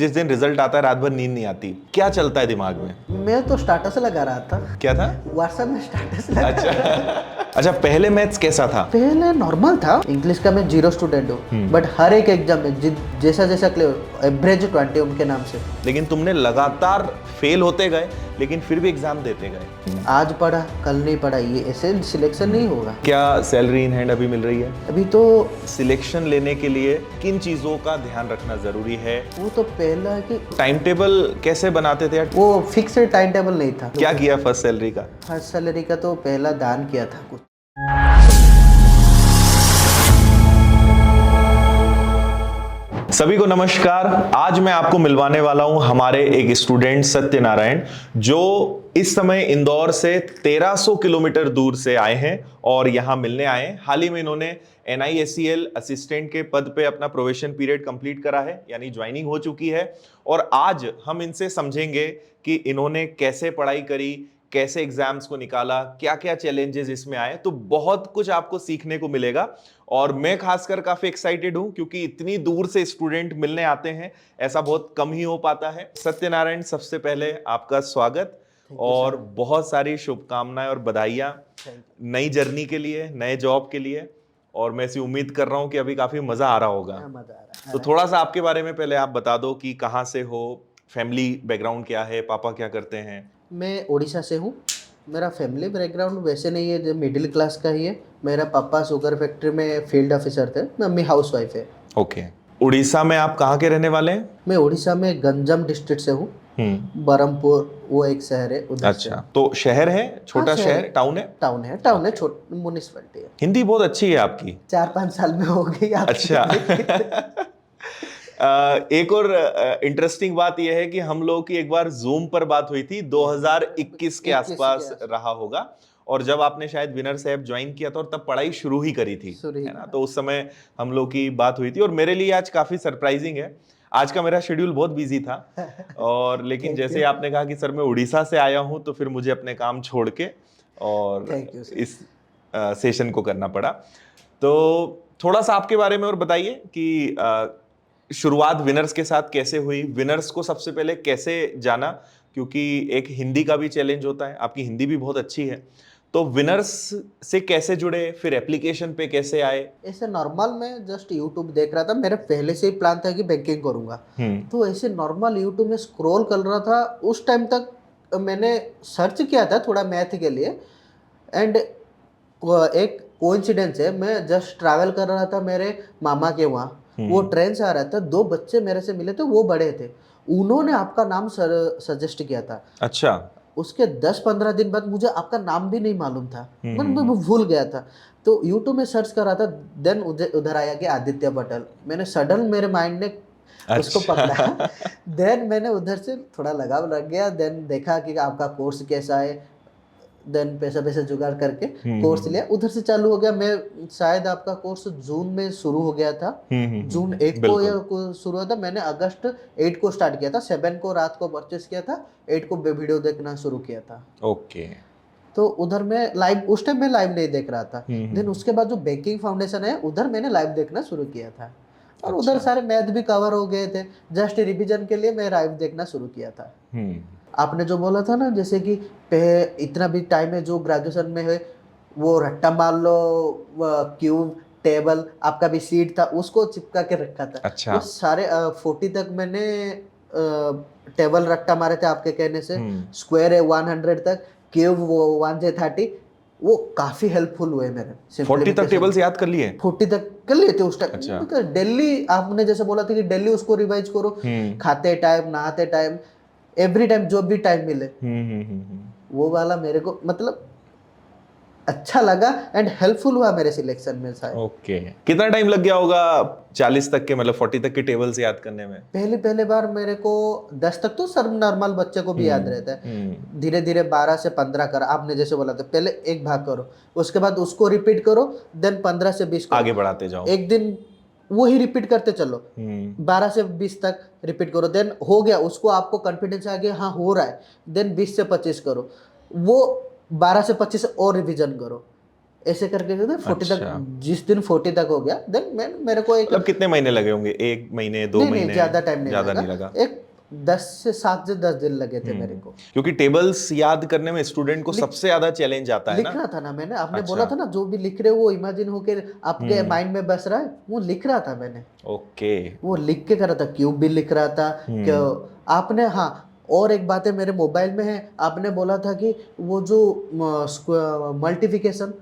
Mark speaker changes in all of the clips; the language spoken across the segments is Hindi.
Speaker 1: जिस दिन रिजल्ट आता है रात भर नींद नहीं आती, क्या चलता है दिमाग में?
Speaker 2: मैं तो स्टाटस लगा रहा था,
Speaker 1: क्या था?
Speaker 2: व्हाट्सएप में स्टाटस लगा।
Speaker 1: अच्छा, पहले मैथ्स कैसा था?
Speaker 2: पहले नॉर्मल था। इंग्लिश का मैं 0 स्टूडेंट हूँ, बट हर एक एग्जाम में जैसा जैसा क्लियर एवरेज 20 उनके नाम से।
Speaker 1: लेकिन तुमने लगातार फेल होते गए, लेकिन फिर भी एग्जाम देते गए।
Speaker 2: आज पढ़ा कल नहीं पढ़ा, ये ऐसे सिलेक्शन नहीं होगा।
Speaker 1: क्या सैलरी इन हैंड अभी मिल रही है?
Speaker 2: अभी तो
Speaker 1: सिलेक्शन लेने के लिए किन चीजों का ध्यान रखना जरूरी है?
Speaker 2: वो तो पहला है कि
Speaker 1: टाइम टेबल कैसे बनाते थे?
Speaker 2: वो फिक्स्ड टाइम टेबल नहीं था।
Speaker 1: क्या किया फर्स्ट सैलरी का?
Speaker 2: फर्स्ट सैलरी का तो पहला दान किया था कुछ।
Speaker 1: सभी को नमस्कार। आज मैं आपको मिलवाने वाला हूं हमारे एक स्टूडेंट सत्यनारायण, जो इस समय इंदौर से 1300 किलोमीटर दूर से आए हैं और यहां मिलने आए हैं। हाल ही में इन्होंने NISEL असिस्टेंट के पद पे अपना प्रोबेशन पीरियड कंप्लीट करा है, यानी ज्वाइनिंग हो चुकी है। और आज हम इनसे समझेंगे कि इन्होंने कैसे पढ़ाई करी, कैसे एग्जाम्स को निकाला, क्या क्या चैलेंजेस इसमें आए। तो बहुत कुछ आपको सीखने को मिलेगा और मैं खासकर काफी एक्साइटेड हूं, क्योंकि इतनी दूर से स्टूडेंट मिलने आते हैं, ऐसा बहुत कम ही हो पाता है। सत्यनारायण, सबसे पहले आपका स्वागत और बहुत सारी शुभकामनाएं और बधाइयां नई जर्नी के लिए, नए जॉब के लिए। और मैं ऐसी उम्मीद कर रहा हूं कि अभी काफी मजा आ रहा होगा।
Speaker 2: मजा आ रहा है।
Speaker 1: तो थोड़ा सा आपके बारे में पहले आप बता दो कि कहाँ से हो, फैमिली बैकग्राउंड क्या है, पापा क्या करते हैं?
Speaker 2: मैं उड़ीसा से हूँ। मेरा फैमिली बैकग्राउंड वैसे नहीं है, जो मिडिल क्लास का ही है। मेरा पापा शुगर फैक्ट्री में फील्ड ऑफिसर थे, मम्मी हाउस वाइफ है।
Speaker 1: ओके। उड़ीसा में आप कहाँ के रहने वाले हैं?
Speaker 2: मैं उड़ीसा में गंजम डिस्ट्रिक्ट से हूँ। बरहमपुर वो एक शहर है उधर से।
Speaker 1: अच्छा, तो शहर है, छोटा शहर, टाउन है?
Speaker 2: टाउन है, छोटा म्युनिसिपैलिटी है।
Speaker 1: हिंदी बहुत अच्छी है आपकी।
Speaker 2: 4-5 साल में हो गई आपकी।
Speaker 1: अच्छा। एक और इंटरेस्टिंग बात यह है कि हम लोग की एक बार जूम पर बात हुई थी, 2021 के आसपास रहा होगा। और जब आपने शायद विनर्स ऐप ज्वाइन किया था और तब पढ़ाई शुरू ही करी थी, है ना? तो उस समय हम लोग की बात हुई थी और मेरे लिए आज काफी सरप्राइजिंग है। आज का मेरा शेड्यूल बहुत बिजी था और लेकिन जैसे आपने कहा कि सर मैं उड़ीसा से आया हूं, तो फिर मुझे अपने काम छोड़ के और इस सेशन को करना पड़ा। तो थोड़ा सा आपके बारे में और बताइए कि शुरुआत विनर्स के साथ कैसे हुई, विनर्स को सबसे पहले कैसे जाना, क्योंकि एक हिंदी का भी चैलेंज होता है, आपकी हिंदी भी बहुत अच्छी है। तो विनर्स से कैसे जुड़े, फिर एप्लीकेशन पे कैसे आए?
Speaker 2: ऐसे नॉर्मल मैं जस्ट यूट्यूब देख रहा था। मेरा पहले से ही प्लान था कि बैंकिंग करूंगा। तो ऐसे नॉर्मल यूट्यूब में स्क्रॉल कर रहा था। उस टाइम तक मैंने सर्च किया था थोड़ा मैथ के लिए, एंड एक कोइंसिडेंस है, मैं जस्ट ट्रैवल कर रहा था मेरे मामा के वहाँ। वो ट्रेन से आ रहा था, 2 बच्चे मेरे से मिले थे, वो बड़े थे। उन्होंने आपका नाम सजेस्ट किया था।
Speaker 1: अच्छा।
Speaker 2: उसके 10-15 दिन बाद मुझे आपका नाम भी नहीं मालूम था, मैं भूल गया था। तो यूट्यूब में सर्च कर रहा था, देन उधर आया कि आदित्य पटेल। मैंने सडन मेरे माइंड ने उसको पकड़ा। देन मैंने उधर से थोड़ा लगाव लग गया। देन देखा कि आपका कोर्स कैसा है। देन पैसा जुगाड़ करके कोर्स लिया, उधर से चालू हो गया। मैं शायद आपका कोर्स जून में शुरू हो गया था। जून 1 को शुरू हुआ था। मैंने अगस्त 8 को स्टार्ट किया था। 7 को रात को परचेस किया था, 8 को वीडियो देखना शुरू किया था।
Speaker 1: ओके।
Speaker 2: तो उधर मैं लाइव, उस टाइम मैं लाइव नहीं देख रहा था। देन उसके बाद जो बैंकिंग फाउंडेशन है, उधर मैंने लाइव देखना शुरू किया था। और उधर सारे मैथ भी कवर हो गए थे। जस्ट रिवीजन के लिए मैं लाइव देखना शुरू किया था। आपने जो बोला था ना, जैसे कि इतना भी टाइम है जो ग्रेजुएशन में है, वो रट्टा मार लो, क्यूब टेबल आपका भी सीट था, उसको चिपका के रखा था।
Speaker 1: अच्छा।
Speaker 2: वो सारे 40 तक मैंने टेबल रट्टा मारे थे आपके कहने से। स्क्वायर है 100 तक, क्यूब वो 1 से 30, वो काफी हेल्पफुल हुए मेरे।
Speaker 1: 40 तक टेबल्स याद कर लिए?
Speaker 2: 40 तक कर लिए थे उस टाइम।
Speaker 1: अच्छा।
Speaker 2: डेली आपने जैसे बोला था कि डेली उसको रिवाइज करो, खाते टाइम, नहाते टाइम, एवरी टाइम, जो भी टाइम मिले। वो वाला मेरे को मतलब अच्छा लगा एंड हेल्पफुल हुआ मेरे सिलेक्शन में शायद।
Speaker 1: ओके। कितना टाइम लग गया होगा 40 तक के, मतलब 40 तक के टेबल्स याद करने में?
Speaker 2: पहले बार मेरे को 10 तक तो सब नॉर्मल बच्चे को भी याद रहता है। धीरे धीरे 12 से 15 कर, आपने जैसे बोला था पहले एक भाग करो, उसके बाद उसको रिपीट करो, देन 15 से 20
Speaker 1: आगे बढ़ाते जाओ।
Speaker 2: एक दिन वही रिपीट करते चलो। 12 से 20 तक रिपीट करो, देन हो गया, उसको आपको कॉन्फिडेंस आ गया, हाँ हो रहा है। देन 20 से 25 करो, वो 12 से 25 और रिवीजन करो। ऐसे करके 40
Speaker 1: अच्छा।
Speaker 2: तक, जिस दिन 40 तक हो गया देन मैं मेरे को एक,
Speaker 1: मतलब कितने महीने लगे होंगे, 1 महीने 2
Speaker 2: नहीं
Speaker 1: महीने?
Speaker 2: ज्यादा टाइम नहीं
Speaker 1: ज्यादा नहीं लगा।
Speaker 2: लगा, एक 7 से 10 दिन लगे थे मेरे को।
Speaker 1: क्योंकि टेबल्स याद करने में स्टूडेंट को
Speaker 2: लिख-
Speaker 1: सबसे ज्यादा चैलेंज आता है
Speaker 2: लिख
Speaker 1: ना।
Speaker 2: रहा था ना मैंने, आपने
Speaker 1: अच्छा।
Speaker 2: बोला था ना जो भी लिख रहे हो वो इमेजिन होके आपके माइंड में बस रहा है, वो लिख रहा था मैंने,
Speaker 1: ओके।
Speaker 2: वो लिख के करा था, क्यूब भी लिख रहा था कि आपने, हाँ और एक बात है मेरे मोबाइल में है, आपने बोला था कि वो जो मल्टीप्लिकेशन,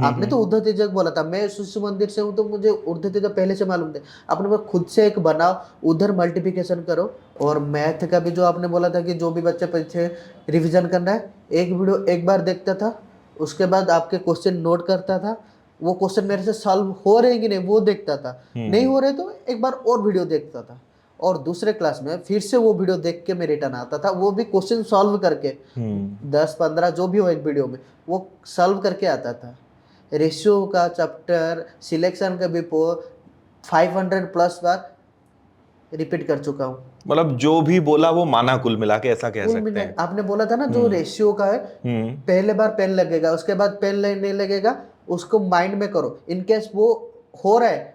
Speaker 2: आपने तो उद्धव तिजक बोला था, मैं शिशु मंदिर से हूँ तो मुझे उद्धव तिजक पहले से मालूम थे, आपने बोला खुद से एक बनाओ, उधर मल्टीप्लिकेशन करो। और मैथ का भी जो आपने बोला था कि जो भी बच्चे पीछे रिवीजन करना है, एक वीडियो एक बार देखता था, उसके बाद आपके क्वेश्चन नोट करता था, वो क्वेश्चन मेरे से सॉल्व हो रहे हैं कि नहीं वो देखता था, नहीं हो रहे तो एक बार और वीडियो देखता था, और दूसरे क्लास में फिर से वो वीडियो देख के मैं रिटर्न आता था, वो भी क्वेश्चन सॉल्व करके 10-15 जो भी हो एक वीडियो में वो सॉल्व करके आता था। रेशियो का चैप्टर, सिलेक्शन का भी 500 प्लस बार रिपीट कर चुका हूँ।
Speaker 1: मतलब जो भी बोला वो माना कुल मिला के, ऐसा कह
Speaker 2: कुल
Speaker 1: सकते
Speaker 2: मिला,
Speaker 1: हैं।
Speaker 2: आपने बोला था ना जो रेशियो का है, पहले बार पेन लगेगा, उसके बाद पेन नहीं लगेगा, उसको माइंड में करो, इनकेस वो हो रहा है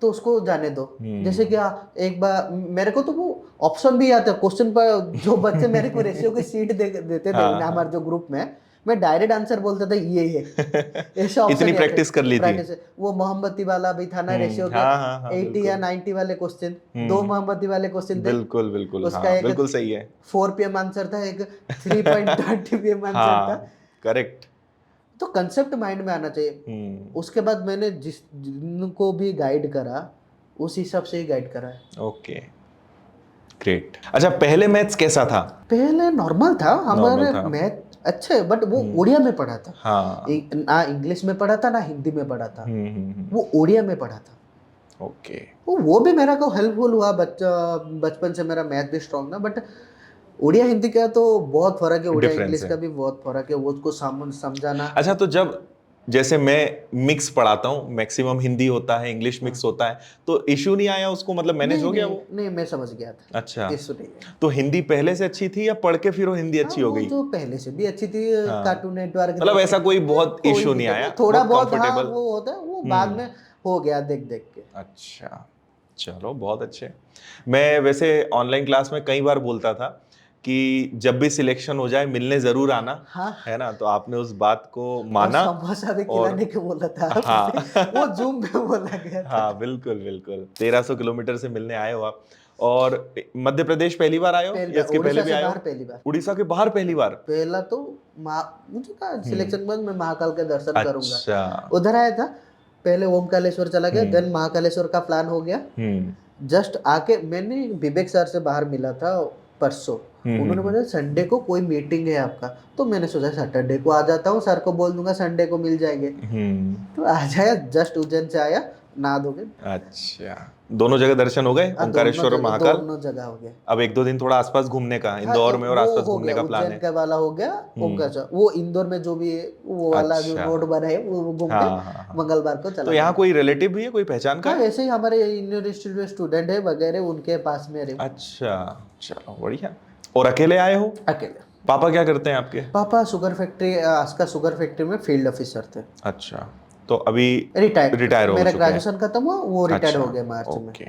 Speaker 2: तो उसको जाने दो। जैसे कि एक बार मेरे को तो वो ऑप्शन भी आता है क्वेश्चन पर, जो बच्चे मेरे को रेशियो की सीट देते थे हमारे जो ग्रुप में, मैं डायरेक्ट आंसर बोलता था ये ऐसे ऑप्शन
Speaker 1: इतनी प्रैक्टिस कर ली थी।
Speaker 2: वो मोहम्मदी वाला भी था ना रेशियो के, 80 या 90 वाले क्वेश्चन, 2 मोहम्मदी वाले क्वेश्चन थे,
Speaker 1: बिल्कुल बिल्कुल,
Speaker 2: उसका
Speaker 1: हाँ,
Speaker 2: एक
Speaker 1: बिल्कुल सही है।
Speaker 2: 4 PM आंसर था, एक 3.20 PM आंसर था।
Speaker 1: करेक्ट।
Speaker 2: तो कंसेप्ट माइंड में आना चाहिए। उसके बाद मैंने जिनको भी गाइड करा उस हिसाब से ही गाइड करा है।
Speaker 1: Okay, great. अच्छा, पहले मैथ्स कैसा था?
Speaker 2: पहले नॉर्मल था, हमारे
Speaker 1: नॉर्मल था।
Speaker 2: मैथ अच्छे, बट वो उड़िया में पढ़ा था,
Speaker 1: हाँ।
Speaker 2: ना इंग्लिश में पढ़ा था ना हिंदी में पढ़ा था, वो उड़िया में पढ़ा था।
Speaker 1: ओके।
Speaker 2: वो भी मेरा को हेल्पफुल हुआ, बचपन से मेरा मैथ भी स्ट्रांग था, बट उड़िया हिंदी का तो बहुत फर्क है, उड़िया
Speaker 1: डिफरेंस
Speaker 2: इंग्लिश
Speaker 1: है।
Speaker 2: का भी बहुत फर्क है, वो उसको समझाना।
Speaker 1: अच्छा, तो जब जैसे मैं मिक्स पढ़ाता हूँ, मैक्सिमम हिंदी होता है, इंग्लिश मिक्स होता है, तो इशू नहीं आया उसको, मतलब मैनेज हो गया वो?
Speaker 2: नहीं मैं समझ गया था।
Speaker 1: अच्छा,
Speaker 2: इशू नहीं है।
Speaker 1: तो हिंदी पहले से अच्छी थी या पढ़ के फिर वो हिंदी अच्छी हो
Speaker 2: वो
Speaker 1: गई?
Speaker 2: जो पहले से भी अच्छी थी, कार्टून नेटवर्क
Speaker 1: मतलब ऐसा कोई बहुत इशू नहीं आया,
Speaker 2: थोड़ा
Speaker 1: बहुत
Speaker 2: बहुत, हाँ
Speaker 1: कंफर्टेबल?
Speaker 2: वो होता है, वो बाद में हो गया देख देख के।
Speaker 1: अच्छा, चलो बहुत अच्छे। मैं वैसे ऑनलाइन क्लास में कई बार बोलता था कि जब भी सिलेक्शन हो जाए मिलने जरूर आना,
Speaker 2: हाँ।
Speaker 1: है ना? तो आपने उस बात को
Speaker 2: और
Speaker 1: माना।
Speaker 2: समोसा भी
Speaker 1: और
Speaker 2: खिलाने के बोला था
Speaker 1: हाँ
Speaker 2: वो जूम पे बोला गया था।
Speaker 1: हाँ, बिल्कुल बिल्कुल। 1300 किलोमीटर से मिलने आए हो आप। और मध्य प्रदेश पहली बार आए हो या इसके पहले
Speaker 2: उड़ीसा
Speaker 1: भी
Speaker 2: से
Speaker 1: आए हो?
Speaker 2: बाहर पहली बार।
Speaker 1: उड़ीसा के बाहर पहली बार?
Speaker 2: पहला तो मुझे कहा सिलेक्शन के बाद मैं महाकाल के दर्शन करूंगा,
Speaker 1: अच्छा।
Speaker 2: उधर आया था, पहले ओमकालेश्वर चला गया, देन महाकालेश्वर का प्लान हो गया। जस्ट आके मैंने विवेक सर से बाहर मिला था परसों, उन्होंने बोला संडे को कोई मीटिंग है आपका, तो मैंने सोचा सैटरडे को आ जाता हूँ, सर को बोल दूंगा संडे को मिल जाएंगे, तो आ जाया, जस्ट उज्जैन से आया, नहा धो के।
Speaker 1: अच्छा, दोनों जगह दर्शन हो गए, ओमकारेश्वर और महाकाल?
Speaker 2: दोनों जगह हो गया।
Speaker 1: अब 1-2 दिन थोड़ा आसपास घूमने का, इंदौर में और आसपास घूमने का प्लान है?
Speaker 2: उज्जैन का वाला हो गया, ओमकारेश्वर, वो इंदौर में जो भी है वो वाला जो रोड बना है वो घूम के मंगलवार को चला।
Speaker 1: तो यहाँ कोई रिलेटिव भी है, कोई पहचान का?
Speaker 2: वैसे ही हमारे यूनिवर्सिटी स्टूडेंट है वगैरह, उनके पास में रहे।
Speaker 1: अच्छा, चलो बढ़िया। और अकेले आए हो?
Speaker 2: अकेले।
Speaker 1: पापा क्या करते हैं आपके?
Speaker 2: पापा sugar factory, Aska sugar factory में फील्ड ऑफिसर थे।
Speaker 1: अच्छा, तो अभी
Speaker 2: रिटायर
Speaker 1: हो
Speaker 2: मेरा
Speaker 1: चुके हैं?
Speaker 2: ग्रेजुएशन खत्म हुआ, वो रिटायर
Speaker 1: अच्छा,
Speaker 2: हो गए मार्च में।
Speaker 1: ओके।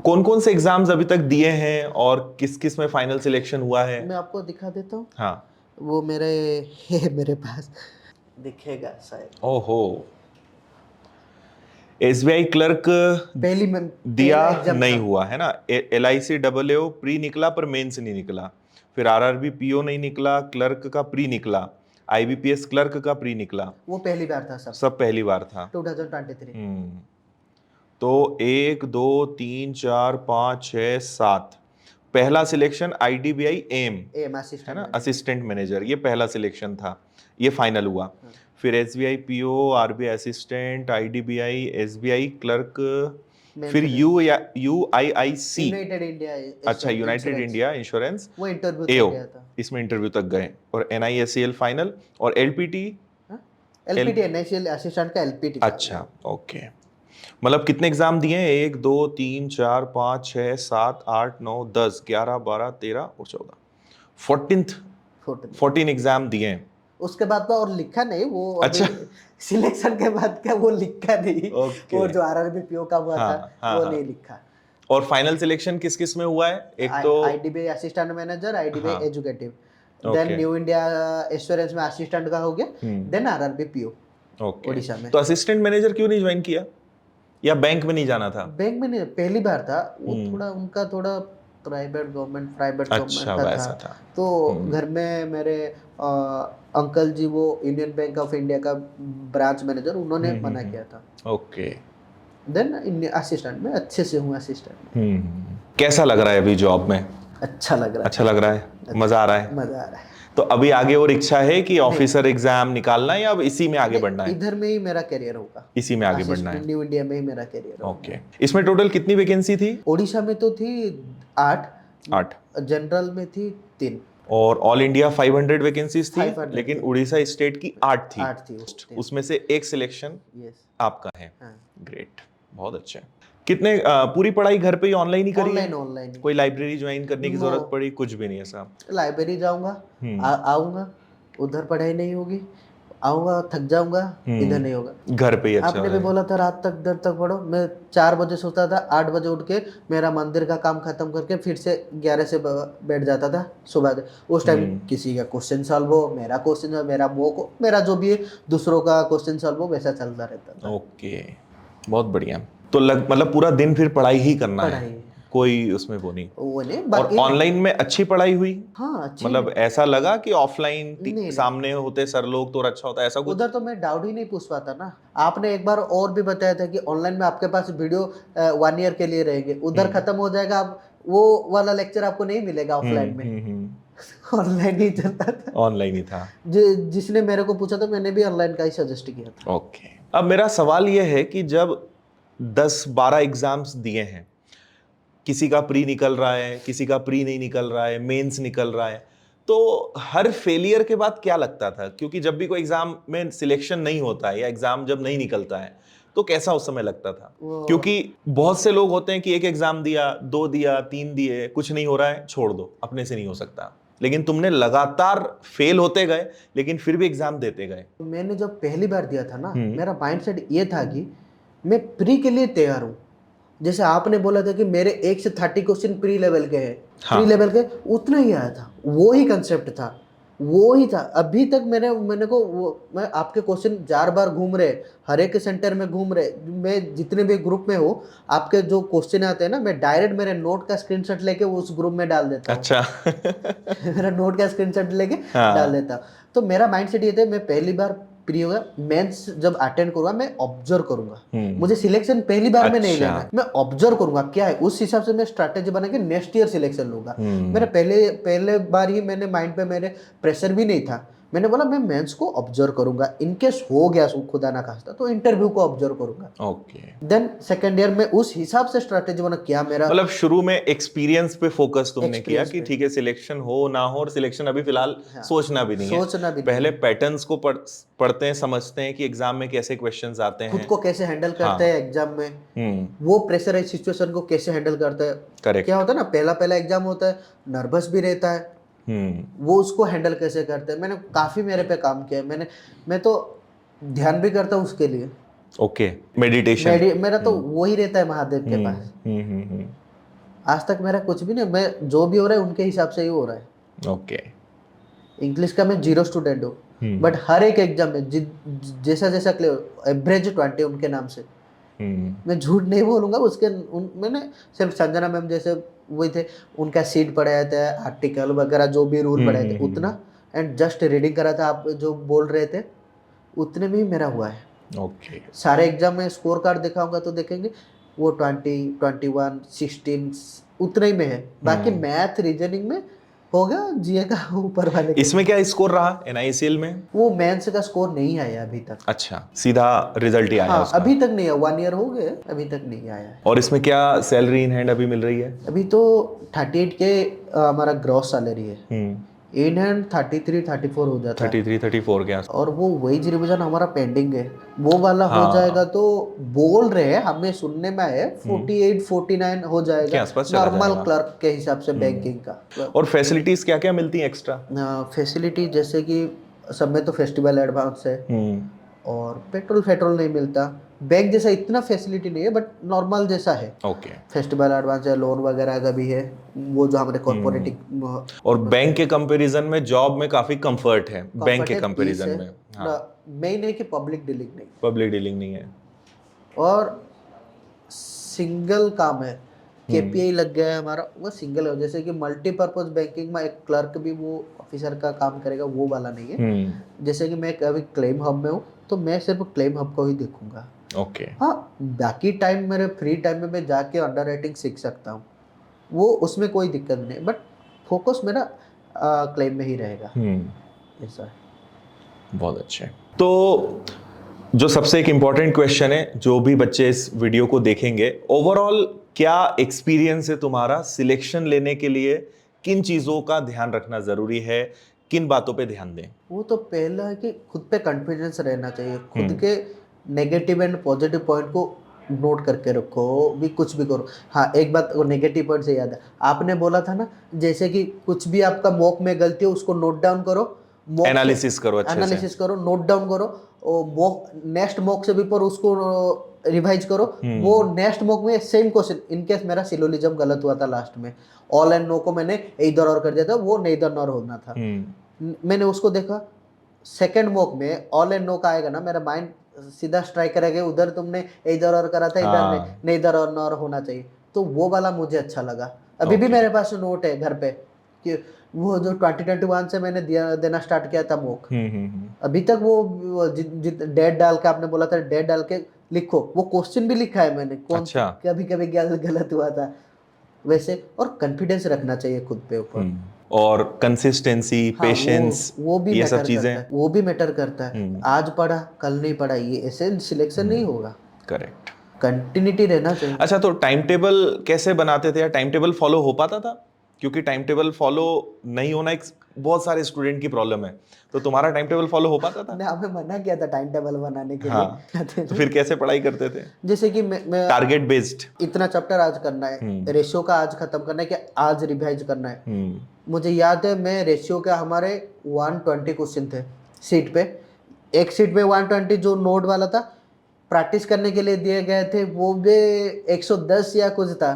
Speaker 1: कौन कौन से एग्जाम्स अभी तक दिए हैं और किस किस में फाइनल सिलेक्शन हुआ है?
Speaker 2: मैं आपको दिखा देता हूँ।
Speaker 1: हाँ।
Speaker 2: वो मेरे पास दिखेगा शायद।
Speaker 1: ओहो, एसबीआई क्लर्क
Speaker 2: पहली में
Speaker 1: दिया
Speaker 2: एग्जाम
Speaker 1: नहीं
Speaker 2: था।
Speaker 1: हुआ है ना? LIC AAO प्री निकला पर मेंस नहीं निकला, फिर RRB PO नहीं निकला, क्लर्क का प्री निकला, IBPS क्लर्क का प्री निकला।
Speaker 2: वो पहली बार था
Speaker 1: सब पहली बार था।
Speaker 2: 2023।
Speaker 1: तो 1 2 3 4 5 6 7 पहला सिलेक्शन IDBI एम है
Speaker 2: असिस्टेंट
Speaker 1: ना, असिस्टेंट मैनेजर, ये पहला सिलेक्शन था, ये फाइनल हुआ। फिर SBI PO, RBI assistant, IDBI, SBI clerk, फिर UIIC,
Speaker 2: यूनाइटेड इंडिया।
Speaker 1: अच्छा, यूनाइटेड इंडिया इंश्योरेंस,
Speaker 2: वो इंटरव्यू
Speaker 1: AO,
Speaker 2: तक गया था।
Speaker 1: इसमें इंटरव्यू तक गए। और NISEL फाइनल, और LPT।
Speaker 2: LPT NICL असिस्टेंट का LPT था।
Speaker 1: अच्छा, ओके। मतलब कितने एग्जाम दिए हैं? 1 2 3 4 5 6 7 8 9 10 11 12 13 और 14, 14 एग्जाम दिए हैं।
Speaker 2: उसके बाद तो और लिखा नहीं वो।
Speaker 1: अच्छा।
Speaker 2: सिलेक्शन के बाद क्या वो लिखा नहीं।
Speaker 1: ओके।
Speaker 2: वो जो आरआरबी पीओ का हुआ
Speaker 1: हाँ,
Speaker 2: था
Speaker 1: हाँ,
Speaker 2: वो
Speaker 1: हाँ।
Speaker 2: नहीं लिखा।
Speaker 1: और फाइनल सिलेक्शन किस किस में हुआ है? एक तो
Speaker 2: आईडीबी असिस्टेंट मैनेजर, आईडीबी
Speaker 1: हाँ,
Speaker 2: executive, then
Speaker 1: okay.
Speaker 2: New India assurance में असिस्टेंट का हो गया,
Speaker 1: hmm,
Speaker 2: then RRB PO
Speaker 1: okay.
Speaker 2: Odisha में।
Speaker 1: तो असिस्टेंट मैनेजर क्यों नहीं ज्वाइन किया, या बैंक में नहीं जाना था?
Speaker 2: बैंक में नहीं, पहली बार था वो।
Speaker 1: हम्म,
Speaker 2: थोड़ा उनका थोड़ा प्राइवेट गवर्नमेंट
Speaker 1: अच्छा,
Speaker 2: का था।
Speaker 1: वैसा था।
Speaker 2: तो घर में मेरे अंकल जी वो यूनियन बैंक ऑफ इंडिया का ब्रांच मैनेजर, उन्होंने मना किया था।
Speaker 1: ओके।
Speaker 2: देन असिस्टेंट में अच्छे से हूँ असिस्टेंट में।
Speaker 1: कैसा लग रहा है अभी जॉब में?
Speaker 2: अच्छा लग रहा
Speaker 1: अच्छा लग रहा है, मजा आ रहा है?
Speaker 2: है, मजा आ रहा है।
Speaker 1: तो अभी आगे और इच्छा है कि ऑफिसर एग्जाम निकालना है, या अब इसी में आगे बढ़ना है?
Speaker 2: इधर में ही मेरा करियर होगा,
Speaker 1: इसी में आगे बढ़ना है।
Speaker 2: न्यू इंडिया में ही मेरा करियर होगा।
Speaker 1: ओके। इसमें टोटल कितनी वैकेंसी थी?
Speaker 2: ओडिशा में तो थी 8,
Speaker 1: 8,
Speaker 2: जनरल में थी 3,
Speaker 1: और ऑल इंडिया 500 वैकेंसीज थी,
Speaker 2: 500
Speaker 1: लेकिन
Speaker 2: थी।
Speaker 1: उड़ीसा स्टेट की 8 थी।
Speaker 2: 8 थी
Speaker 1: उसमें से एक सिलेक्शन
Speaker 2: यस।
Speaker 1: आपका है।
Speaker 2: हाँ।
Speaker 1: ग्रेट, बहुत अच्छा। कितने पूरी पढ़ाई घर पे ही ऑनलाइन ही करी है?
Speaker 2: ऑनलाइन
Speaker 1: कोई लाइब्रेरी ज्वाइन करने की जरूरत पड़ी? कुछ भी नहीं ऐसा?
Speaker 2: लाइब्रेरी जाऊंगा, आऊंगा, उधर पढ़ाई नहीं होगी, आऊंगा थक जाऊंगा, इधर नहीं होगा।
Speaker 1: घर पे ही अच्छा
Speaker 2: आपने भी बोला था रात तक देर तक पढ़ो, मैं 4 बजे सोता था, 8 बजे उठ के मेरा मंदिर का काम खत्म करके फिर से 11 से बैठ जाता था सुबह। उस टाइम किसी का क्वेश्चन सॉल्व हो, मेरा क्वेश्चन हो, मेरा जो भी है दूसरों का क्वेश्चन सॉल्व हो, वैसा चलता रहता था।
Speaker 1: ओके, बहुत बढ़िया। तो मतलब पूरा दिन फिर पढ़ाई ही करना है,
Speaker 2: पढ़ाई।
Speaker 1: कोई उसमें वो नहीं।
Speaker 2: वो नहीं
Speaker 1: और
Speaker 2: बाकी।
Speaker 1: ऑनलाइन में अच्छी पढ़ाई हुई?
Speaker 2: हाँ अच्छी।
Speaker 1: मतलब ऐसा लगा कि ऑफलाइन
Speaker 2: नहीं।
Speaker 1: सामने होते सर लोग तो अच्छा होता, ऐसा कुछ?
Speaker 2: उधर तो मैं डाउट ही नहीं पूछ पाता ना। आपने एक बार और भी बताया था कि ऑनलाइन में आपके पास वीडियो 1 ईयर के लिए रहेंगे, उधर खत्म हो जाएगा, आप वो वाला लेक्चर आपको नहीं मिलेगा ऑफलाइन में। ऑनलाइन ही चलता था।
Speaker 1: ऑनलाइन ही था।
Speaker 2: जिसने मेरे को पूछा था मैंने भी ऑनलाइन का ही सजेस्ट किया था।
Speaker 1: ओके। अब मेरा सवाल यह है कि जब 10-12 एग्जाम्स दिए हैं, किसी का प्री निकल रहा है, किसी का प्री नहीं निकल रहा है, मेंस निकल रहा है, तो हर फेलियर के बाद क्या लगता था? क्योंकि जब भी कोई एग्जाम में सिलेक्शन नहीं होता है या एग्जाम जब नहीं निकलता है, तो कैसा उस समय लगता था? क्योंकि बहुत से लोग होते हैं कि एक एग्जाम दिया, 2 दिया, 3 दिए, कुछ नहीं हो रहा है, छोड़ दो, अपने से नहीं हो सकता। लेकिन तुमने लगातार फेल होते गए, लेकिन फिर भी एग्जाम देते गए।
Speaker 2: मैंने जब पहली बार दिया था ना, मेरा माइंडसेट ये था कि मैं प्री के लिए तैयार हूँ। जैसे आपने बोला था कि मेरे 1 से 30 क्वेश्चन प्री लेवल के हैं, प्री लेवल के उतना ही आया था, वो ही कंसेप्ट था, वो ही था। अभी तक मैं आपके क्वेश्चन 4 बार घूम रहे, हर एक सेंटर में घूम रहे, मैं जितने भी ग्रुप में हूँ, आपके जो क्वेश्चन आते हैं ना, मैं डायरेक्ट मेरे नोट का स्क्रीनशॉट लेके उस ग्रुप में डाल देता हूँ।
Speaker 1: अच्छा।
Speaker 2: मेरा नोट का स्क्रीनशॉट लेके डाल देता हूँ। तो मेरा माइंडसेट ये था, मैं पहली बार प्री होगा, मेंस जब अटेंड करूंगा मैं ऑब्जर्व करूंगा, मुझे सिलेक्शन पहली बार में नहीं लेना, मैं ऑब्जर्व करूंगा क्या है, उस हिसाब से मैं स्ट्रैटेजी बना के नेक्स्ट ईयर सिलेक्शन लूंगा। मेरे पहले बार ही मैंने माइंड पे मेरे प्रेशर भी नहीं था, मैंने बोला मैं मेंस को ऑब्जर्व करूंगा, इनकेस हो गया खुदा ना खास्ता तो इंटरव्यू को ऑब्जर्व करूंगा।
Speaker 1: ओके।
Speaker 2: देन सेकंड ईयर में उस हिसाब से स्ट्रैटेजी बना, क्या मेरा
Speaker 1: मतलब शुरू में एक्सपीरियंस पे फोकस तुमने किया कि ठीक है सिलेक्शन हो ना हो, और सिलेक्शन अभी फिलहाल सोचना भी नहीं है, पहले पैटर्न्स को पढ़ते हैं, समझते हैं कि एग्जाम में कैसे क्वेश्चंस आते हैं,
Speaker 2: खुद को कैसे हैंडल करते हैं एग्जाम में, वो प्रेशराइज सिचुएशन को कैसे हैंडल करते हैं।
Speaker 1: करेक्ट।
Speaker 2: क्या होता है ना, पहला एग्जाम होता है, नर्वस भी रहता है, वो उसको हैंडल कैसे करते हैं, मैंने काफी मेरे पे काम किया है। मैं तो ध्यान भी करता हूँ उसके लिए।
Speaker 1: ओके, मेडिटेशन
Speaker 2: मेरा तो वही रहता है महादेव के पास। आज तक मेरा कुछ भी नहीं, मैं जो भी हो रहा है उनके हिसाब से ही हो रहा है।
Speaker 1: ओके।
Speaker 2: इंग्लिश का मैं 0 स्टूडेंट हूँ, बट हर एक एग्जाम में जैसा क्लियर एवरेज 20 उनके नाम से, मैं झूठ नहीं बोलूंगा। मैंने सिर्फ संजना मैम जैसे वही थे, उनका सीट पढ़ाया था, आर्टिकल वगैरह जो भी रूल पढ़ाए थे उतना, एंड जस्ट रीडिंग करा था, आप जो बोल रहे थे उतने में ही मेरा हुआ है।
Speaker 1: ओके।
Speaker 2: सारे एग्जाम में स्कोर कार्ड दिखाऊंगा तो देखेंगे वो 20, 21, 16 उतने ही में है। बाकी मैथ रीजनिंग में होगा जीए का ऊपर वाले।
Speaker 1: इसमें क्या स्कोर रहा एनआईसीएल में?
Speaker 2: वो मेंस का स्कोर नहीं आया अभी तक।
Speaker 1: अच्छा, सीधा रिजल्ट ही आया उसका?
Speaker 2: अभी तक नहीं आया, 1 ईयर हो गए, अभी तक नहीं आया है।
Speaker 1: और इसमें क्या सैलरी इन हैंड अभी मिल रही है?
Speaker 2: अभी तो 38 के हमारा ग्रॉस सैलरी है, इन हैंड 33, 34 हो जाता है।
Speaker 1: 33, 34 के
Speaker 2: और वो वेज रिवीजन हमारा पेंडिंग है, वो वाला हो जाएगा तो बोल रहे हैं, हमें सुनने में आए 48, 49 हो जाएगा नॉर्मल क्लर्क के हिसाब से बैंकिंग का।
Speaker 1: और फैसिलिटीज क्या क्या मिलती हैं एक्स्ट्रा?
Speaker 2: फैसिलिटी जैसे कि सब में तो फेस्टिवल एडवांस है, और पेट्रोल नहीं मिलता। बैंक जैसा इतना फैसिलिटी नहीं है, बट नॉर्मल जैसा है।
Speaker 1: ओके।
Speaker 2: फेस्टिवल एडवांस है, लोन वगैरह का भी है, वो जो हमारे कॉर्पोरेटिव
Speaker 1: और बैंक के कंपैरिजन में जॉब में काफी कंफर्ट है बैंक के
Speaker 2: कंफर्टेड पीस
Speaker 1: कंपैरिजन
Speaker 2: है।
Speaker 1: में। हाँ,
Speaker 2: मेन है कि पब्लिक डीलिंग नहीं,
Speaker 1: पब्लिक डीलिंग नहीं है।
Speaker 2: और सिंगल काम है। केपीआई लग गया है हमारा, वो सिंगल है। जैसे कि मल्टीपर्पज बैंकिंग में एक क्लर्क भी वो ऑफिसर का काम करेगा, वो वाला नहीं है। जैसे कि मैं अभी क्लेम हब में हूँ, तो मैं सिर्फ क्लेम हब को ही देखूंगा।
Speaker 1: ओके।
Speaker 2: हाँ, बाकी टाइम मेरे फ्री टाइम में मैं जाके अंडर राइटिंग सीख सकता हूँ, वो उसमें कोई दिक्कत नहीं, बट फोकस मेरा क्लेम में ही रहेगा। ऐसा है।
Speaker 1: बहुत अच्छा है। तो जो सबसे एक इम्पॉर्टेंट क्वेश्चन है, जो भी बच्चे इस वीडियो को देखेंगे, ओवरऑल क्या एक्सपीरियंस है तुम्हारा सिलेक्शन लेने के लिए? किन चीजों का ध्यान रखना जरूरी है, किन बातों पे ध्यान दें?
Speaker 2: वो तो पहला है कि खुद पे कॉन्फिडेंस रहना चाहिए, खुद के नेगेटिव एंड पॉजिटिव पॉइंट को नोट करके रखो, भी कुछ भी करो। हाँ, एक बात वो नेगेटिव पॉइंट से याद है, आपने बोला था ना, जैसे कि कुछ भी आपका मॉक में गलती हो उसको नोट डाउन करो,
Speaker 1: एनालिसिस करो अच्छे से।
Speaker 2: एनालिसिस करो, नोट डाउन करो, और मॉक नेक्स्ट मॉक से भी पर उसको रिवाइज करो। वो नेक्स्ट मॉक में सेम क्वेश्चन, इनकेस मेरा सिलोजिज्म गलत हुआ था लास्ट में, ऑल एंड नो को मैंने इधर और कर दिया था, वो नेदर नॉर होना था। मैंने उसको देखा, सेकंड मॉक में ऑल एंड नो का आएगा ना, मेरा माइंड सीधा स्ट्राइक करेगा, उधर तुमने इधर और करा था, इधर नहीं इधर और नॉर होना चाहिए, तो वो वाला मुझे अच्छा लगा। अभी भी मेरे पास नोट है घर पे, कि वो जो 2021 से मैंने देना स्टार्ट किया था मॉक, अभी तक वो डेट डाल के, आपने बोला था डेट डाल के लिखो, वो क्वेश्चन भी लिखा है मैंने, कौन कभी कभी गलत हुआ था वैसे। और कॉन्फिडेंस रखना चाहिए खुद पे ऊपर,
Speaker 1: और कंसिस्टेंसी, पेशेंस,
Speaker 2: वो भी
Speaker 1: ये सब
Speaker 2: मैटर
Speaker 1: चीजें,
Speaker 2: करता है, वो भी मैटर करता है। आज पढ़ा कल नहीं पढ़ा, ये ऐसे सिलेक्शन नहीं होगा।
Speaker 1: करेक्ट।
Speaker 2: कंटिन्यूटी रहना चाहिए।
Speaker 1: अच्छा, तो टाइम टेबल कैसे बनाते थे, या टाइम टेबल फॉलो हो पाता था? क्योंकि टाइम टेबल फॉलो नहीं होना एक बहुत सारे स्टूडेंट की प्रॉब्लम है, तो तुम्हारा टाइम टेबल फॉलो हो पाता था?
Speaker 2: मैं हमें मना किया था टाइम टेबल बनाने के
Speaker 1: हाँ,
Speaker 2: लिए।
Speaker 1: तो फिर कैसे पढ़ाई करते थे?
Speaker 2: जैसे कि मैं
Speaker 1: टारगेट बेस्ड,
Speaker 2: इतना चैप्टर आज करना है, रेशियो का आज खत्म करना है, कि आज रिवाइज करना है। मुझे याद है, मैं रेशियो का हमारे 120 क्वेश्चन थे सीट पे, एक सीट पे 120 जो नोट वाला था, प्रैक्टिस करने के लिए दिए गए थे वो भी 110 या कुछ था,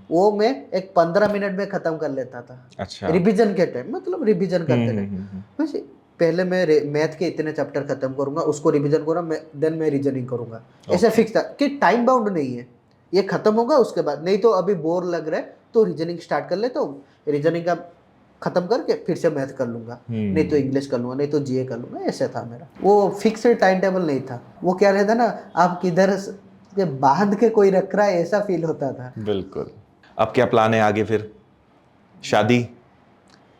Speaker 2: वो मैं एक 15 मिनट में खत्म कर लेता था।
Speaker 1: अच्छा।
Speaker 2: रिवीजन के टाइम, मतलब रिवीजन करते टाइम, वैसे पहले मैं मैथ के इतने चैप्टर खत्म करूंगा, उसको रिवीजन करूंगा, देन मैं रीजनिंग करूंगा। ऐसा फिक्स था कि टाइम बाउंड नहीं है, ये खत्म होगा उसके बाद, नहीं तो अभी बोर लग रहा है तो रीजनिंग स्टार्ट कर लेता हूँ, रीजनिंग का खत्म करके फिर से मैथ कर लूंगा, नहीं तो इंग्लिश कर लूंगा, नहीं तो जीए कर लूंगा। ऐसा था मेरा, वो फिक्स्ड टाइम टेबल नहीं था। वो क्या रहता ना, आप किधर के बांध के कोई रख रहा है, ऐसा फील होता था।
Speaker 1: बिल्कुल। अब क्या प्लान है आगे फिर? शादी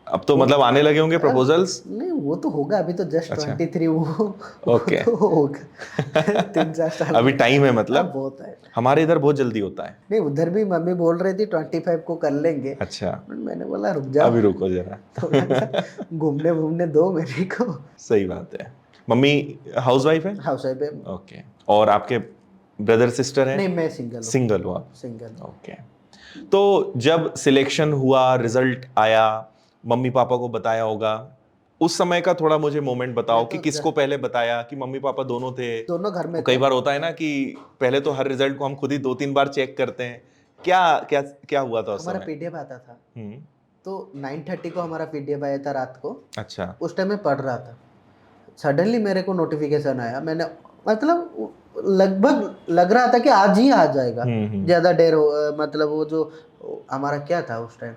Speaker 1: अब तो मतलब आने लगे होंगे प्रपोजल्स?
Speaker 2: नहीं, वो तो होगा, अभी तो जस्ट 23, वो
Speaker 1: ओके,
Speaker 2: तो होगा 3-4 साल
Speaker 1: अभी टाइम है मतलब।
Speaker 2: बहुत है।
Speaker 1: हमारे इधर बहुत जल्दी होता है।
Speaker 2: नहीं, उधर भी मम्मी बोल रही थी 25 को कर लेंगे।
Speaker 1: अच्छा,
Speaker 2: मैंने बोला रुक जाओ,
Speaker 1: अभी रुको जरा,
Speaker 2: थोड़ा सा घूमने दो मेरे को।
Speaker 1: सही बात है। मम्मी हाउसवाइफ है?
Speaker 2: हाउसवाइफ है।
Speaker 1: ओके। और आपके ब्रदर सिस्टर हैं?
Speaker 2: नहीं, मैं सिंगल हूँ।
Speaker 1: सिंगल हो आप?
Speaker 2: सिंगल।
Speaker 1: ओके। तो जब सिलेक्शन हुआ, रिजल्ट आया, मम्मी पापा को बताया होगा, उस समय का थोड़ा मुझे मोमेंट बताओ कि किसको पहले बताया, कि मम्मी पापा दोनों थे?
Speaker 2: दोनों घर में।
Speaker 1: कई बार होता है ना कि पहले तो हर रिजल्ट को हम खुद ही 2-3 बार चेक करते हैं। क्या क्या क्या हुआ था उस समय?
Speaker 2: हमारा पीडीएफ आता था, तो 9:30 को हमारा पीडीएफ आया था रात को।
Speaker 1: अच्छा।
Speaker 2: उस टाइम मैं पढ़ रहा था, सडनली मेरे को नोटिफिकेशन आया। मैंने मतलब लगभग लग रहा था कि आज ही आ जाएगा, ज्यादा देर हो, मतलब वो जो हमारा क्या था उस टाइम,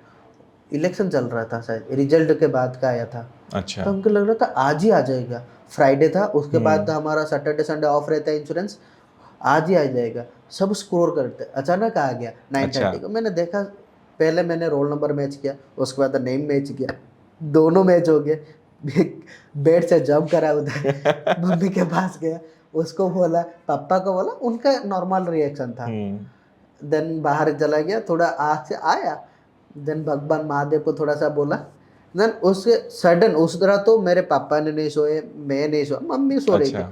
Speaker 2: इलेक्शन चल रहा था शायद, रिजल्ट के बाद का आया था।
Speaker 1: अच्छा।
Speaker 2: तो हमको लग रहा था आज ही आ जाएगा, फ्राइडे था, उसके बाद हमारा सैटरडे संडे ऑफ रहता है इंश्योरेंस, आज ही आ जाएगा। सब स्कोर करते, अचानक आ गया 9:30 को। मैंने देखा, पहले मैंने रोल नंबर मैच किया, उसके बाद नेम मैच किया, दोनों मैच हो गए। बेड से जंप करा उधर, मम्मी के पास गया, उसको बोला, पापा को बोला, उनका नॉर्मल रिएक्शन था। देन बाहर चला गया, थोड़ा आँख से आया, देन भगवान महादेव को थोड़ा सा बोला। देन उसके सडन उस तरह तो मेरे पापा ने नहीं सोए, मैं नहीं सोया, मम्मी सो रही थी।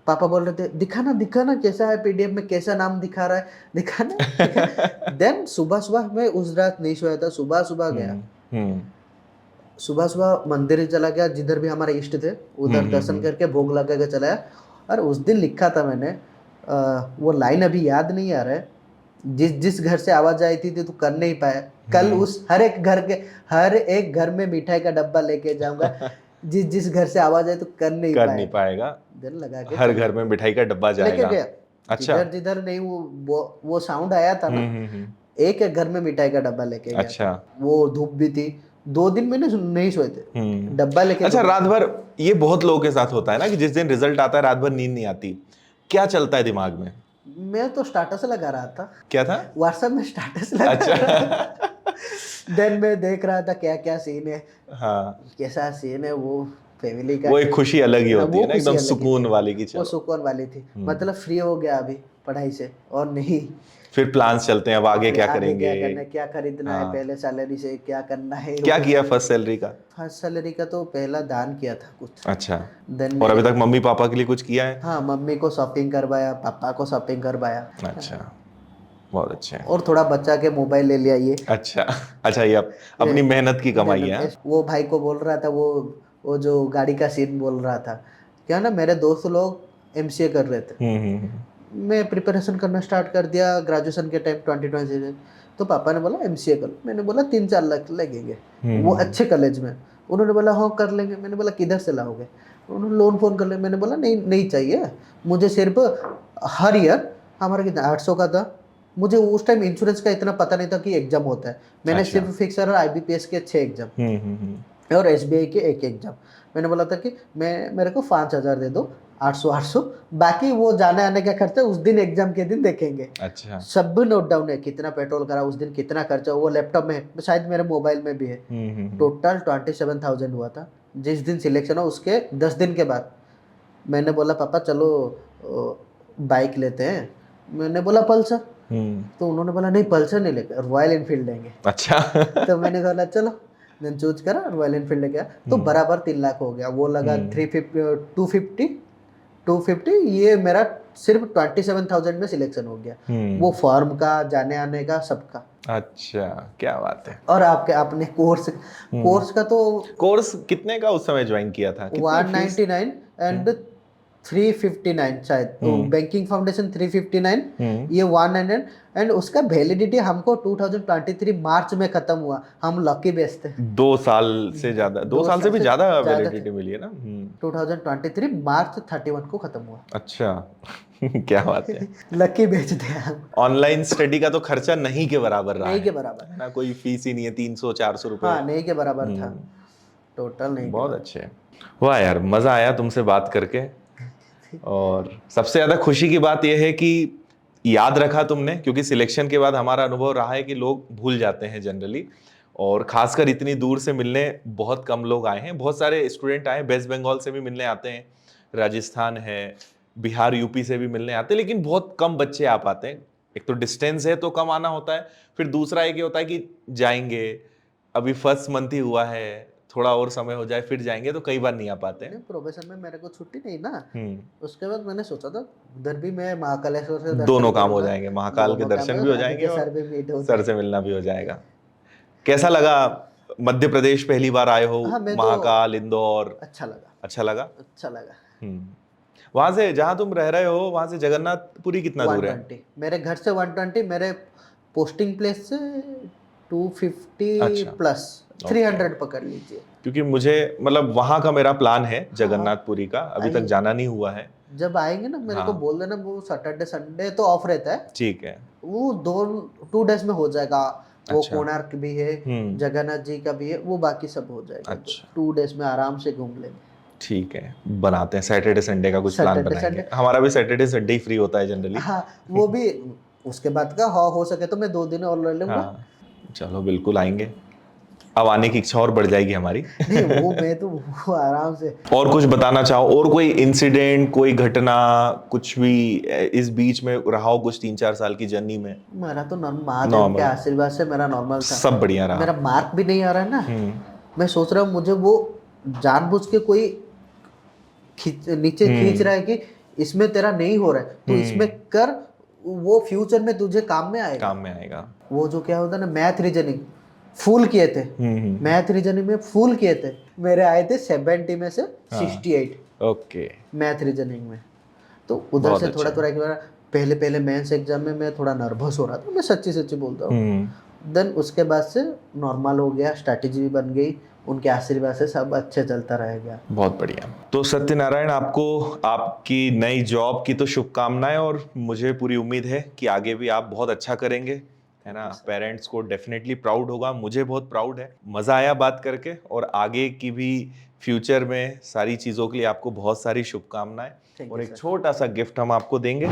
Speaker 2: पापा बोल रहे थे दिखाना कैसा है पीडीएफ में, कैसा नाम दिखा रहा है, दिखाना। देन सुबह मैं उस रात नहीं सोया था, सुबह गया, सुबह सुबह मंदिर चला गया, जिधर भी हमारे इष्ट थे उधर दर्शन करके भोग लगा के चलाया। और उस दिन लिखा था मैंने, वो लाइन अभी याद नहीं आ रहा है, जिस जिस घर से आवाज आई थी तू कर नहीं पाया, कल उस हर एक घर में मिठाई का डब्बा लेके जाऊंगा। जिस जिस घर से आवाज आई तो कर नहीं
Speaker 1: पाएगा,
Speaker 2: दिल लगा के
Speaker 1: हर घर में मिठाई का डब्बा
Speaker 2: लेके
Speaker 1: जाएगा।
Speaker 2: गया।
Speaker 1: अच्छा।
Speaker 2: जिधर जिधर नहीं वो साउंड आया था ना, एक एक घर में मिठाई का डब्बा लेके गया।
Speaker 1: अच्छा।
Speaker 2: वो धूप भी थी, 2 दिन मैंने नहीं सोए थे, डब्बा लेके।
Speaker 1: अच्छा, रात भर ये बहुत लोगों के साथ होता है ना कि जिस दिन रिजल्ट आता है रात भर नींद नहीं आती, क्या चलता है दिमाग में?
Speaker 2: मैं तो स्टाटस लगा रहा था।
Speaker 1: क्या था?
Speaker 2: व्हाट्सएप में स्टाटस लगा।
Speaker 1: अच्छा।
Speaker 2: देन मैं देख रहा था क्या क्या सीन है,
Speaker 1: हाँ,
Speaker 2: कैसा सीन है, वो फैमिली का,
Speaker 1: वो एक खुशी अलग ही होती है ना,
Speaker 2: खुशी
Speaker 1: एकदम
Speaker 2: अलग ही
Speaker 1: सुकून
Speaker 2: थी।
Speaker 1: वाली की।
Speaker 2: वो
Speaker 1: चलो,
Speaker 2: सुकून वाली थी, मतलब फ्री हो गया अभी पढ़ाई से, और नहीं
Speaker 1: फिर प्लान्स चलते हैं अब आगे क्या
Speaker 2: आगे
Speaker 1: करेंगे।
Speaker 2: क्या करना है, क्या खरीदना है,
Speaker 1: हाँ।
Speaker 2: पहले सैलरी से क्या करना है।
Speaker 1: क्या किया फर्स्ट सैलरी का?
Speaker 2: फर्स्ट सैलरी का तो पहला दान किया था कुछ।
Speaker 1: अच्छा।
Speaker 2: देन
Speaker 1: और अभी तक मम्मी पापा के लिए कुछ किया है?
Speaker 2: हाँ, मम्मी को शॉपिंग करवाया, पापा को शॉपिंग करवाया।
Speaker 1: अच्छा, बहुत अच्छे हैं।
Speaker 2: और थोड़ा बच्चा के मोबाइल ले लिया ये।
Speaker 1: अच्छा। अच्छा, ये अपनी मेहनत की कमाई है।
Speaker 2: वो भाई को बोल रहा था, वो जो गाड़ी का सीन बोल रहा था, क्या ना, मेरे दोस्त लोग एमसीए कर रहे थे। मैं प्रिपरेशन करना स्टार्ट कर दिया ग्रेजुएशन के टाइम 2020। तो पापा ने बोला एमसीए कर लो। मैंने बोला 3-4 लाख लगेंगे, वो अच्छे कॉलेज में। उन्होंने बोला हाँ कर लेंगे। मैंने बोला किधर से लाओगे? उन्होंने लोन फोन कर लिया। मैंने बोला नहीं नहीं चाहिए मुझे, सिर्फ हर ईयर हमारा कितना 800 का था। मुझे उस टाइम इंश्योरेंस का इतना पता नहीं था कि एग्जाम होता है। मैंने
Speaker 1: अच्छा।
Speaker 2: सिर्फ फिक्सर और IBPS के 6 एग्जाम और SBI के 1 एग्जाम। मैंने बोला था कि मेरे को 5,000 दे दो, 800 बाकी वो जाने आने का खर्चा उस दिन एग्जाम के दिन देखेंगे।
Speaker 1: अच्छा।
Speaker 2: सब नोट डाउन है, कितना पेट्रोल करा उस दिन, कितना खर्चा, वो लैपटॉप में है, शायद मेरे मोबाइल में भी है। टोटल 27,000 हुआ था। जिस दिन सिलेक्शन हो उसके 10 दिन के बाद मैंने बोला पापा चलो बाइक लेते हैं। मैंने बोला पल्सर, तो उन्होंने बोला नहीं पल्सर नहीं लेंगे, रॉयल एनफील्ड लेंगे।
Speaker 1: अच्छा।
Speaker 2: तो मैंने बोला चलो, देन चूज करा, रॉयल एनफील्ड लेके आया। तो बराबर 3 लाख हो गया। वो लगा 250, ये मेरा सिर्फ 27,000 में सिलेक्शन हो गया। वो फॉर्म का, जाने आने का, सबका।
Speaker 1: अच्छा, क्या बात है।
Speaker 2: और आपने कोर्स का तो
Speaker 1: कोर्स कितने का उस समय ज्वाइन किया था?
Speaker 2: 199 एंड 359 शायद। बैंकिंग फाउंडेशन 359, ये 100। एंड उसका वैलिडिटी हमको 2023 मार्च में खत्म हुआ। हम लकी बेच थे।
Speaker 1: 2 साल से ज्यादा, 2 साल से भी ज्यादा वैलिडिटी मिली है ना।
Speaker 2: 2023 मार्च 31 को खत्म हुआ।
Speaker 1: अच्छा। क्या बात है।
Speaker 2: लकी बेच दिया हम।
Speaker 1: ऑनलाइन स्टडी का तो खर्चा नहीं के बराबर रहा
Speaker 2: नहीं
Speaker 1: है
Speaker 2: के बराबर
Speaker 1: है ना, कोई फीस ही नहीं है, 300-400 रुपए।
Speaker 2: हाँ, नहीं के बराबर था, टोटल नहीं।
Speaker 1: बहुत अच्छे। वाह यार, मजा आया तुमसे बात करके। और सबसे ज्यादा खुशी की बात यह है कि याद रखा तुमने, क्योंकि सिलेक्शन के बाद हमारा अनुभव रहा है कि लोग भूल जाते हैं जनरली, और खासकर इतनी दूर से मिलने बहुत कम लोग आए हैं। बहुत सारे स्टूडेंट आए, वेस्ट बंगाल से भी मिलने आते हैं, राजस्थान है, बिहार यूपी से भी मिलने आते हैं, लेकिन बहुत कम बच्चे आ पाते हैं। एक तो डिस्टेंस है तो कम आना होता है, फिर दूसरा एक ये होता है कि जाएंगे, अभी फर्स्ट मंथ ही हुआ है, थोड़ा और समय हो जाए फिर जाएंगे, तो कई बार नहीं आ पाते हैं।
Speaker 2: प्रोफेशन में मेरे को छुट्टी नहीं ना, उसके बाद मैंने सोचा था उधर भी मैं महाकालेश्वर से
Speaker 1: दोनों काम हो जाएंगे, महाकाल के दर्शन भी हो जाएंगे और सर से मिलना भी हो जाएगा। कैसा लगा मध्य प्रदेश? पहली बार आए हो?
Speaker 2: हाँ,
Speaker 1: महाकाल, इंदौर?
Speaker 2: अच्छा लगा।
Speaker 1: अच्छा लगा?
Speaker 2: अच्छा लगा।
Speaker 1: वहां से जहां तुम रह रहे हो वहां से जगन्नाथपुरी कितना दूर है?
Speaker 2: 120, मेरे घर से 120, मेरे पोस्टिंग प्लेस से 250 प्लस 300 पकड़ लीजिए।
Speaker 1: क्योंकि मुझे मतलब वहां का मेरा प्लान है जगन्नाथपुरी का, अभी तक जाना नहीं हुआ है।
Speaker 2: जब आएंगे ना मेरे को बोल देना, वो सैटरडे संडे तो ऑफ रहता है।
Speaker 1: ठीक है,
Speaker 2: वो 2 डेज में हो जाएगा। वो कोणार्क भी है, जगन्नाथ जी का भी है, वो बाकी सब हो जाएगा। अच्छा। 2 डेज में आराम से घूम लेंगे।
Speaker 1: ठीक है, बनाते हैं सैटरडे संडे का कुछ प्लान बनाएंगे। हमारा भी सैटरडे संडे ही फ्री होता है जनरली।
Speaker 2: हाँ, वो भी उसके बाद का हो सके तो मैं 2 दिन और ले लूंगा।
Speaker 1: हाँ, चलो बिल्कुल आएंगे, अब आने की इच्छा और बढ़ जाएगी हमारी।
Speaker 2: नहीं, वो मैं तो वो आराम से। और
Speaker 1: कुछ बताना चाहो, और कोई इंसिडेंट, कोई घटना, कुछ भी इस बीच में रहा हो कुछ 3-4 साल की जर्नी में?
Speaker 2: मेरा तो महादेव के आशीर्वाद से मेरा नॉर्मल था,
Speaker 1: सब बढ़िया रहा।
Speaker 2: मेरा मार्क भी नहीं आ रहा है ना। मैं सोच रहा हूँ मुझे वो जानबूझ के कोई नीचे खींच रहा है कि इसमें तेरा नहीं हो रहा है तो इसमें कर, वो फ्यूचर में तुझे काम में आएगा।
Speaker 1: काम में आएगा।
Speaker 2: वो जो क्या होता है ना, मैथ रीजनिंग, फुल किए थे, मैथ रीजनिंग में फुल किए थे, मेरे आए थे 70 में से 68
Speaker 1: ओके,
Speaker 2: मैथ रीजनिंग में। तो उधर
Speaker 1: बहुत
Speaker 2: से
Speaker 1: अच्छा।
Speaker 2: थोड़ा थोड़ा एक बार पहले पहले मेंस एग्जाम में मैं थोड़ा नर्वस हो रहा था, मैं सच्ची सच्ची बोलता हूँ। देन उसके बाद से नॉर्मल हो गया, स्ट्रैटेजी भी बन गई, उनके आशीर्वाद से सब अच्छे चलता रह गया।
Speaker 1: बहुत बढ़िया। तो सत्यनारायण, आपको आपकी नई जॉब की तो शुभकामनाएं, और मुझे पूरी उम्मीद है कि आगे भी आप बहुत अच्छा करेंगे, है ना। पेरेंट्स को डेफिनेटली प्राउड होगा, मुझे बहुत प्राउड है। मजा आया बात करके, और आगे की भी फ्यूचर में सारी चीजों के लिए आपको बहुत सारी शुभकामनाएं,
Speaker 2: Thank
Speaker 1: और
Speaker 2: you,
Speaker 1: एक
Speaker 2: sir.
Speaker 1: छोटा सा गिफ्ट हम आपको देंगे।